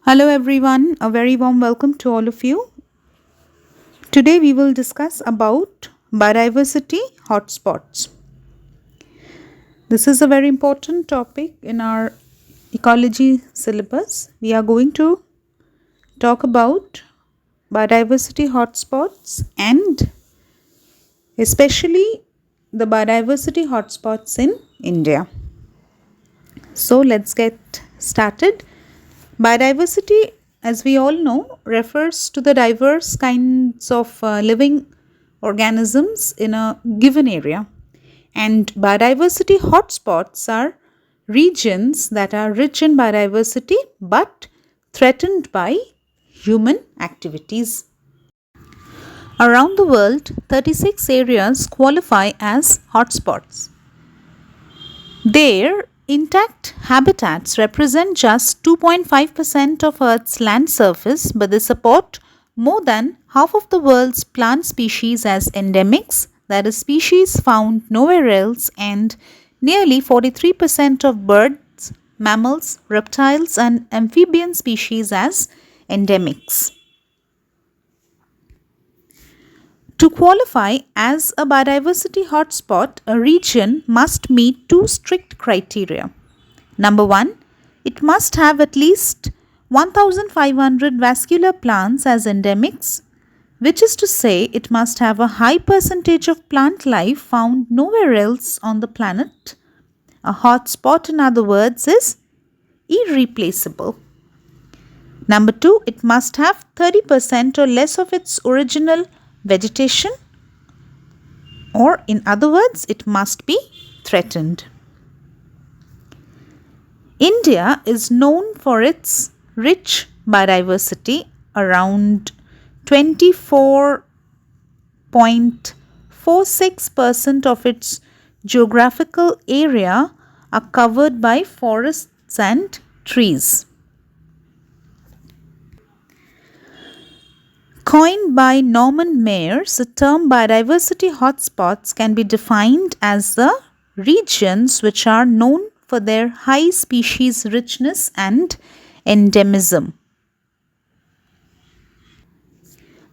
Hello everyone, a very warm welcome to all of you. Today we will discuss about biodiversity hotspots. This is a very important topic in our ecology syllabus. We are going to talk about biodiversity hotspots and especially the biodiversity hotspots in India. So let's get started. Biodiversity, as we all know, refers to the diverse kinds of living organisms in a given area. And biodiversity hotspots are regions that are rich in biodiversity but threatened by human activities. Around the world, 36 areas qualify as hotspots. Their intact habitats represent just 2.5% of Earth's land surface, but they support more than half of the world's plant species as endemics, that is, species found nowhere else, and nearly 43% of birds, mammals, reptiles, and amphibian species as endemics. To qualify as a biodiversity hotspot, a region must meet two strict criteria. Number one, it must have at least 1,500 vascular plants as endemics, which is to say, it must have a high percentage of plant life found nowhere else on the planet. A hotspot, in other words, is irreplaceable. Number two, it must have 30% or less of its original vegetation, or in other words, it must be threatened. India is known for its rich biodiversity. Around 24.46% of its geographical area are covered by forests and trees. Coined by Norman Mayers, the term biodiversity hotspots can be defined as the regions which are known for their high species richness and endemism.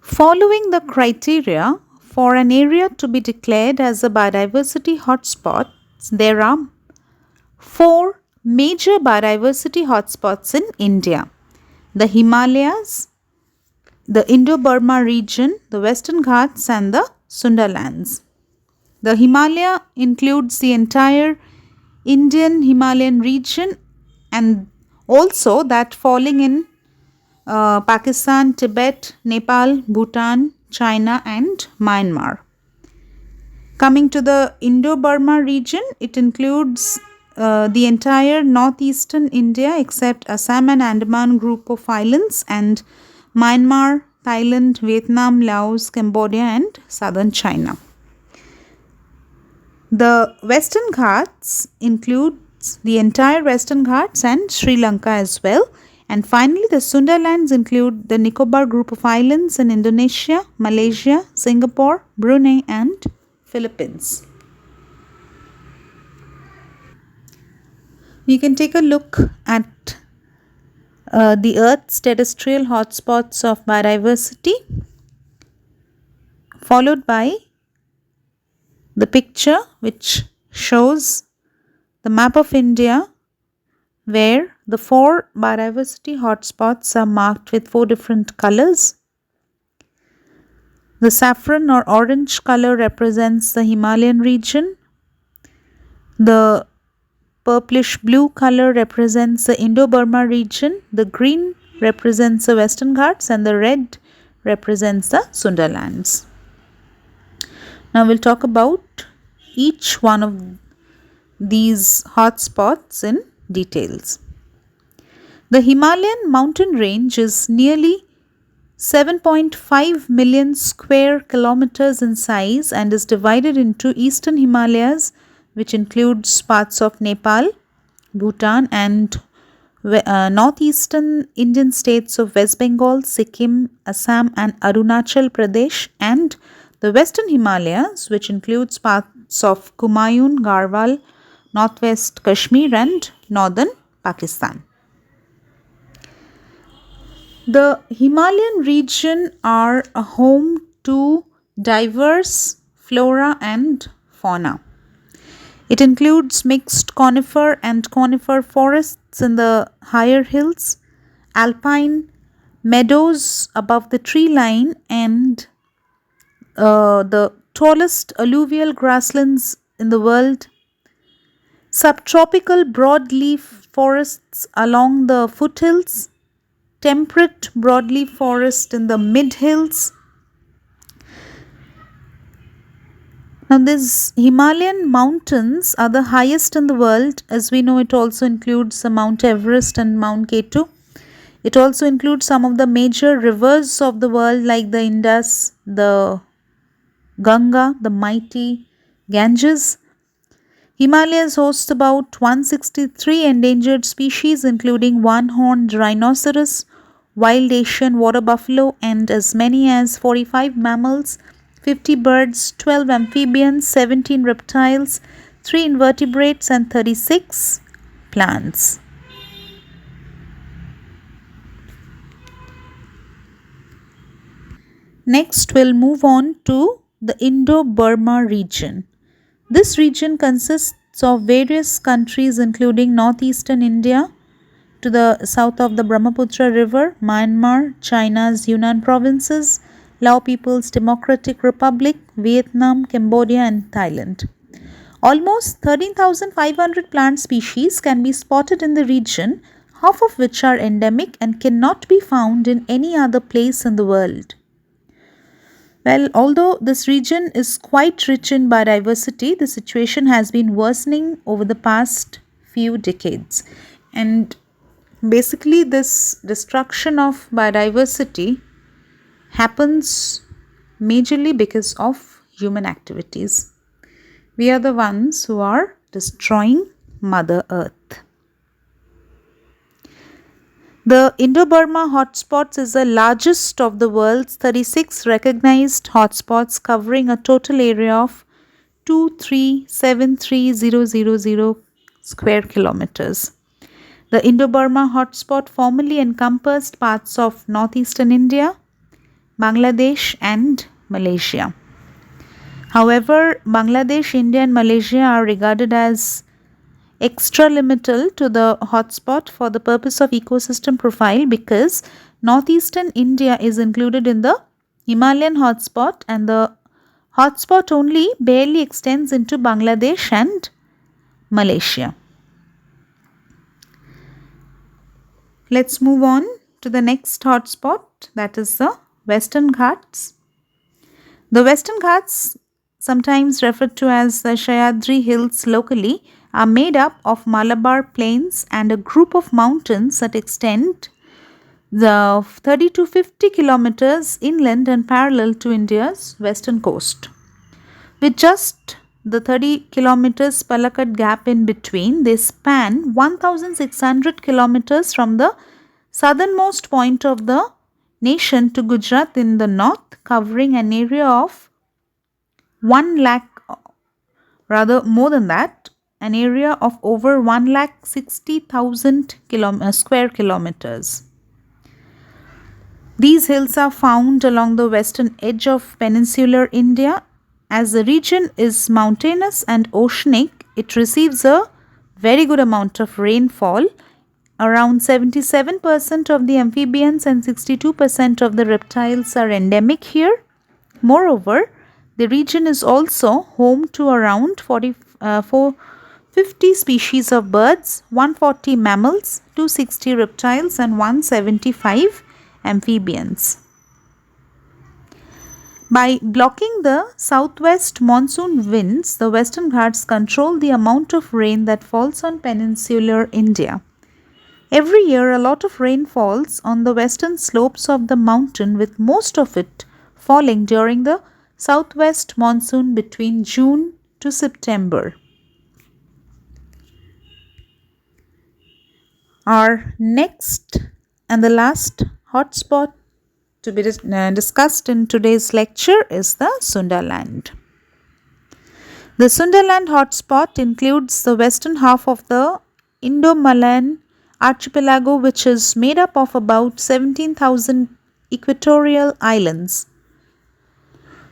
Following the criteria for an area to be declared as a biodiversity hotspot, there are four major biodiversity hotspots in India: the Himalayas, the Indo-Burma region, the Western Ghats, and the Sundarlands. The Himalaya includes the entire Indian Himalayan region and also that falling in Pakistan, Tibet, Nepal, Bhutan, China, and Myanmar. Coming to the Indo-Burma region, it includes the entire northeastern India except Assam and Andaman group of islands, and Myanmar, Thailand, Vietnam, Laos, Cambodia, and southern China. The Western Ghats includes the entire Western Ghats and Sri Lanka as well. And finally, the Sundarlands include the Nicobar group of islands in Indonesia, Malaysia, Singapore, Brunei, and Philippines. You can take a look at the Earth's terrestrial hotspots of biodiversity, followed by the picture which shows the map of India, where the four biodiversity hotspots are marked with four different colors. The saffron or orange color represents the Himalayan region. The purplish blue color represents the Indo-Burma region. The green represents the Western Ghats, and the red represents the Sundarlands. Now we'll talk about each one of these hotspots in details. The Himalayan mountain range is nearly 7.5 million square kilometers in size and is divided into Eastern Himalayas, which includes parts of Nepal, Bhutan, and northeastern Indian states of West Bengal, Sikkim, Assam, and Arunachal Pradesh, and the Western Himalayas, which includes parts of Kumaon, Garhwal, northwest Kashmir, and northern Pakistan. The Himalayan region are a home to diverse flora and fauna. It includes mixed conifer and conifer forests in the higher hills, alpine meadows above the tree line, and the tallest alluvial grasslands in the world, subtropical broadleaf forests along the foothills, temperate broadleaf forest in the mid hills. Now, these Himalayan mountains are the highest in the world. As we know, it also includes Mount Everest and Mount K2. It also includes some of the major rivers of the world like the Indus, the Ganga, the mighty Ganges. Himalayas host about 163 endangered species, including one-horned rhinoceros, wild Asian water buffalo, and as many as 45 mammals, 50 birds, 12 amphibians, 17 reptiles, 3 invertebrates, and 36 plants. Next, we'll move on to the Indo-Burma region. This region consists of various countries including northeastern India to the south of the Brahmaputra River, Myanmar, China's Yunnan provinces, Lao People's Democratic Republic, Vietnam, Cambodia, and Thailand. Almost 13,500 plant species can be spotted in the region, half of which are endemic and cannot be found in any other place in the world. Well, although this region is quite rich in biodiversity, the situation has been worsening over the past few decades. And basically, this destruction of biodiversity happens majorly because of human activities. We are the ones who are destroying Mother Earth. The Indo-Burma hotspots is the largest of the world's 36 recognized hotspots, covering a total area of 2373000 square kilometers. The Indo-Burma hotspot formerly encompassed parts of northeastern India, Bangladesh, and Malaysia. However, Bangladesh, India, and Malaysia are regarded as extraliminal to the hotspot for the purpose of ecosystem profile because northeastern India is included in the Himalayan hotspot and the hotspot only barely extends into Bangladesh and Malaysia. Let's move on to the next hotspot, that is the Western Ghats. The Western Ghats, sometimes referred to as the Sahyadri Hills locally, are made up of Malabar Plains and a group of mountains that extend the 30 to 50 kilometers inland and parallel to India's western coast. With just the 30 kilometers Palakkad gap in between, they span 1,600 kilometers from the southernmost point of the nation to Gujarat in the north, covering an area of 1 lakh, rather more than that, an area of over 1,60,000 square kilometers. These hills are found along the western edge of peninsular India. As the region is mountainous and oceanic, it receives a very good amount of rainfall. Around 77% of the amphibians and 62% of the reptiles are endemic here. Moreover, the region is also home to around 50 species of birds, 140 mammals, 260 reptiles, and 175 amphibians. By blocking the southwest monsoon winds, the Western Ghats control the amount of rain that falls on peninsular India. Every year, a lot of rain falls on the western slopes of the mountain, with most of it falling during the southwest monsoon between June to September. Our next and the last hotspot to be discussed in today's lecture is the Sundaland. The Sundaland hotspot includes the western half of the Indo-Malayan archipelago which is made up of about 17,000 equatorial islands.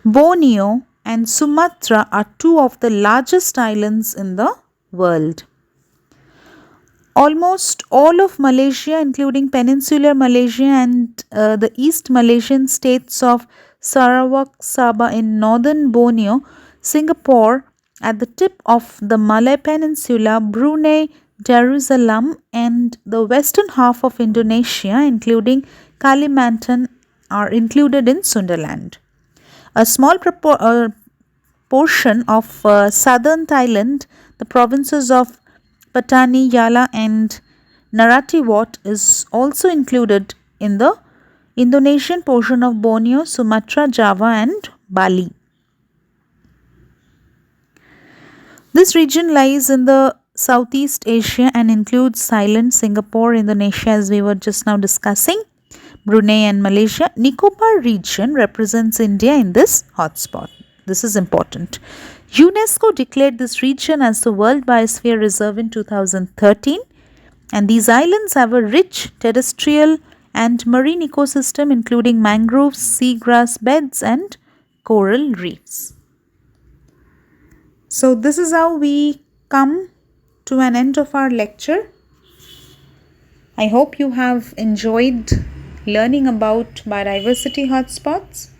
Borneo and Sumatra are two of the largest islands in the world. Almost all of Malaysia, including peninsular Malaysia and the East Malaysian states of Sarawak, Sabah in northern Borneo, Singapore at the tip of the Malay Peninsula, Brunei, Darussalam, and the western half of Indonesia, including Kalimantan, are included in Sundaland. A small portion of southern Thailand, the provinces of Patani, Yala, and Narathiwat, is also included in the Indonesian portion of Borneo, Sumatra, Java, and Bali. This region lies in the Southeast Asia and includes Thailand, Singapore, Indonesia, as we were just now discussing, Brunei, and Malaysia. Nicobar region represents India in this hotspot. This is important. UNESCO declared this region as the World Biosphere Reserve in 2013, and these islands have a rich terrestrial and marine ecosystem including mangroves, seagrass beds, and coral reefs. So this is how we come to an end of our lecture. I hope you have enjoyed learning about biodiversity hotspots.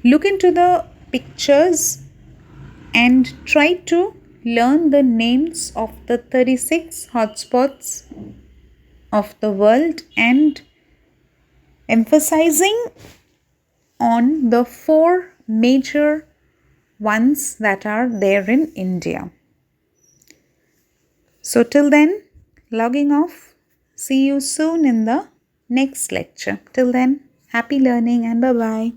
Look into the pictures and try to learn the names of the 36 hotspots of the world and emphasizing on the 4 major ones that are there in India. So till then, logging off. See you soon in the next lecture. Till then, happy learning and bye-bye.